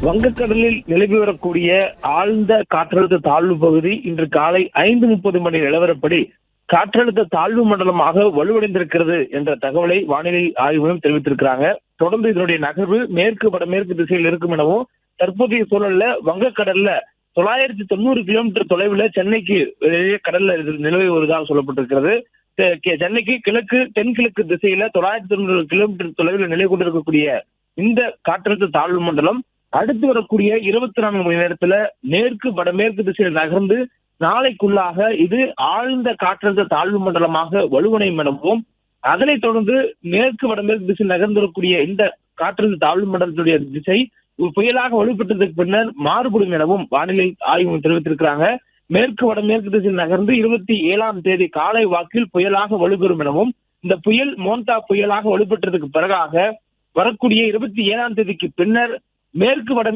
வங்கக்கடலில் நிலவி வரக்கூடிய ஆழ்ந்த காற்றழுத்த தாழ்வு பகுதி இன்று காலை 5:30 மணி நிலவரப்படி காற்றழுத்த தாழ்வு மண்டலமாக வலுவடைந்திருக்கிறது என்ற தகவலை வானிலை ஆய்வு மையம் தெரிவித்திருக்கிறாங்க. தொடர்ந்து இதனுடைய நகர்வு மேற்கு வடமேற்கு திசையில் இருக்கும் எனவும், தற்போதைய சூழல்ல வங்கக்கடல்ல 990 கிலோமீட்டர் தொலைவில் சென்னைக்கு வெளியே கடல்ல நிலவி வருவதாக சொல்லப்பட்டிருக்கிறது. சென்னைக்கு கிழக்கு தென்கிழக்கு திசையில 990 கிலோமீட்டர் தொலைவில் நிலை கொண்டிருக்கக்கூடிய இந்த காற்றழுத்த தாழ்வு மண்டலம் அடுத்து வரக்கூடிய 24 மணி நேரத்துல மேற்கு வடமேற்கு திசையில் நகர்ந்து நாளைக்குள்ளாக இது ஆழ்ந்த காற்றழுத்த தாழ்வு மண்டலமாக வலுவடையும் எனவும், அதனைத் தொடர்ந்து மேற்கு வடமேற்கு திசையில் நகர்ந்திருக்கக்கூடிய இந்த காற்றழுத்த தாழ்வு மண்டலத்துடைய திசை புயலாக வலுப்பெற்றதற்கு பின்னர் மாறுபடும் எனவும் வானிலை ஆய்வு தெரிவித்திருக்கிறாங்க. மேற்கு வடமேற்கு திசையில் நகர்ந்து 27ஆம் தேதி காலை வாக்கில் புயலாக வலுப்பெறும் எனவும், இந்த புயல் மோன்டா புயலாக வலுப்பெற்றதுக்கு பிறகாக வரக்கூடிய 27ஆம் தேதிக்கு பின்னர் மேற்கு வட